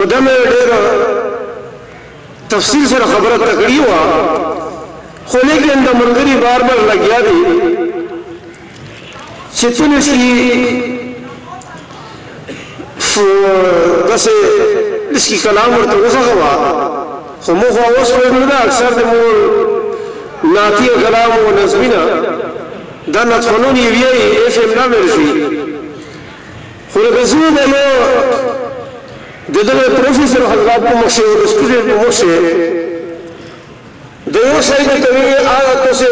دا مې ډېر تفصیل سره خبره تکړی وه خو لیکن د ملګري بار بار لګیا دي چې تونه شي داسې داسې کلام ورته وغږوه خو موږ خو اوس ویل نه ده اکثر د مو نعتیه کلام و نظمینه دا نطفنون یې ویایي ایف ایم نه ویل شي خو لکه زه د یو د دغه پروفیسر حضرات په مخ او د سټوډنټ په مخ د یو شی د کوي هغه تاسو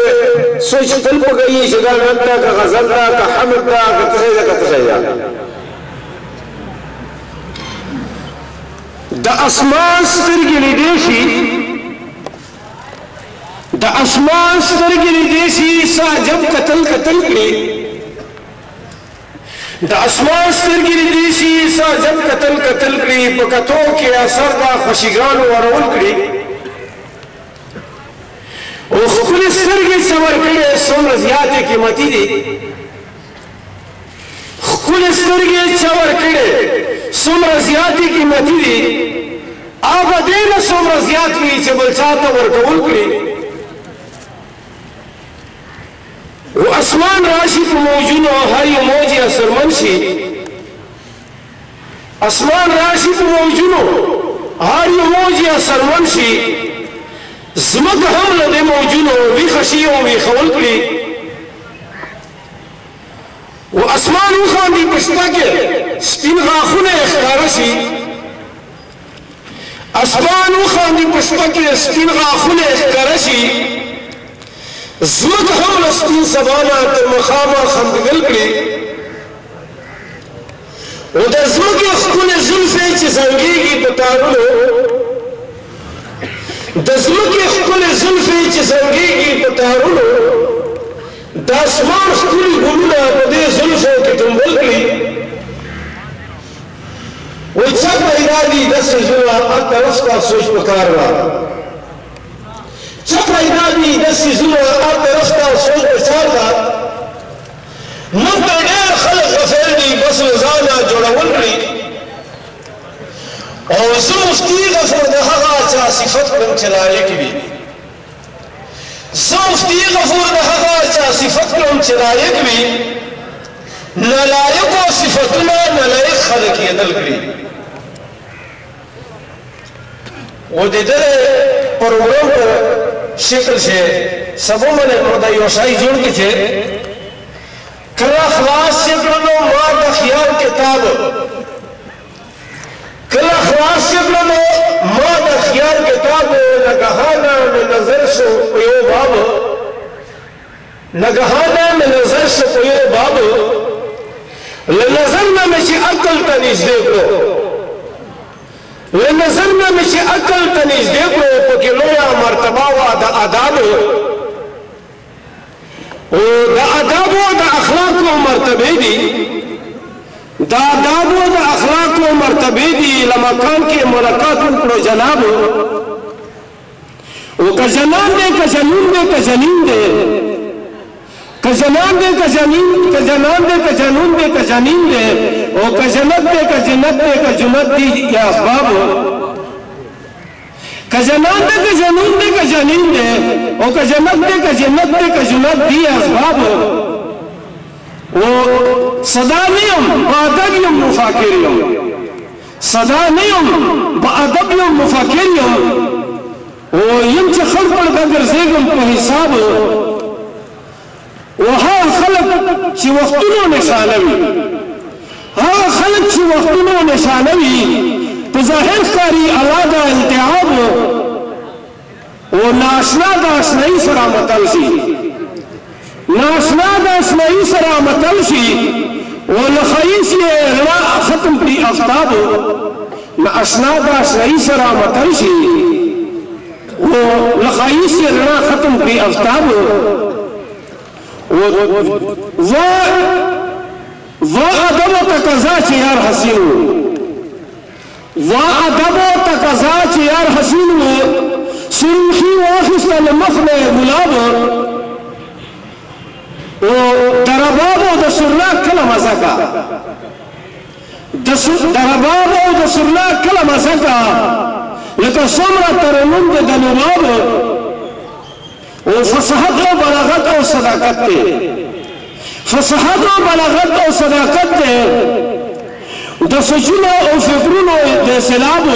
سوچ خپل په کوي چې دا غلط ده که غزل ده که حمد ده که څه ده که څه ده د اسمان سترګې لیدې شي د اسمان سترګې لیدې شي ساجب قتل کړي د اسمان سترګې لیدې شي ساجب قتل کړي په کتو کې اثر دا خوشیګانو ورول کړي او خپلې سترګې څه ورکړې څومره زیاتې قیمتي دي خپلې سترګې څه ورکړې څومره زیاتې قیمتي دي هغه دې نه څومره زیات وي چې بل چا ته ورکول کړي و اسمان راشي په موجونو هر یو موج یې اثرمن شي اسمان راشي په موجونو هر یو موج یې اثرمن شي ځمکه هم له دې موجونو ویښه شي او ویښول کړي و اسمان وخاندي په شپه کې سپین غاښونه یې ښکاره شي اسمان وخاندي په شپه کې سپین غاښونه یې ښکاره شي ځمکه هم له سپین سبا نه تر مخامه خندګل کړي و د ځمکې ښکلې زلفې چې زنګېږي په تارونو د ځمکې ښکلې زلفې چې زنګېږي په تارونو د اسمان ښکلي ګلونه په دې زلفو کې ټومبل کړي وایي څه پیدا دي داسې زړه هر طرف ته سوچ پکار وه څه پیدا دي داسې زړه هر طرف ته سوچ پکار وه موږ ته ډېر خلک غفل دي بس له ځانه جوړول کړي او زه مفتي غفور د هغه چا صفت کړم چې لایق وي زه مفتي غفور د هغه چا صفت کړم چې لایق وي نالایقو صفتونه نالایق خلک یې دل کړي و د دې پروګرام په شکل چې سبو باندې دا یو شای جوړ کړي چې کله خلاص کړلو ما د خیال کتاب کله خلاص کړلو ما د خیال کتاب نگهانه مې نظر شو په یو باب نگهانه مې نظر شو په یو باب له نظر نه مې چې عقل ته نږدې کړو له نظر نه مې چې عقل ته نږدې کړو پکې لویه مرتبه وه د آدابو او د آدابو د اخلاقو مرتبې دي د آدابو د اخلاقو مرتبې دي لمکان کې ملاقات وکړو جناب او که جنان دی که جنون دی که جنین دی که جنان دی که جنین که جنان دی که جنون دی که جنین دی او که جنت دی که جنت دی که جنت دی یا اسباب که جنان دی که جنون دی که جنین دی او که جنت دی که جنت دی که جنت دی اسباب و صدا نیم با ادب یم مفاکر یم صدا نیم با ادب یم مفاکر یم و یم چې خلق ورته ګرځېږم په حساب و هغه خلق چې وختونو نشانه وي هغه خلق چې وختونو نشانه وي په ظاهر ښکاري الله دا التهاب و ناشنا د اشنایي سره متل شي ناشنا د اشنایي سره متل شي ولخیس یې رڼا ختم کړي آفتاب ناشنا د اشنایي سره متل شي ولخیس یې رڼا ختم کړي آفتاب و ادب تقاضا چې یار حسین و ادب تقاضا چې یار حسین سرخي واخیسته له مخ نه ګلاب او دربابو د سرنا کله مزه کا درباب او د سرنا کله مسکا لکه څومره ترنم د نواب او فصاحت او بلاغت او صداقت ته فصاحت او بلاغت او صداقت ته د سوچونو او فکرونو د سلاب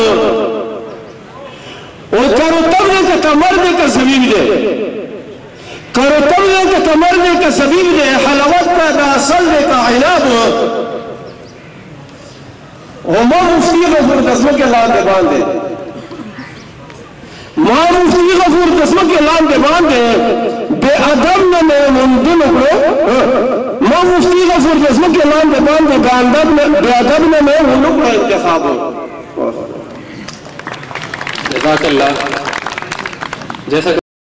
او کرتب دے کا تمر دے کا زبیب دے کرتب دے کا تمر دے کا زبیب دے حلوت کا دا اصل دے کا عناب ما مفتی غفور دسمہ کے لان دے باندے ما مفتی غفور دسمہ کے لان دے باندے بے ادب نے میں مندن اکڑو ما مفتی غفور دسمہ کے لان دے باندے بے ادب نے میں مندن اکڑو انتخاب ہو. جزاک اللہ. جیسا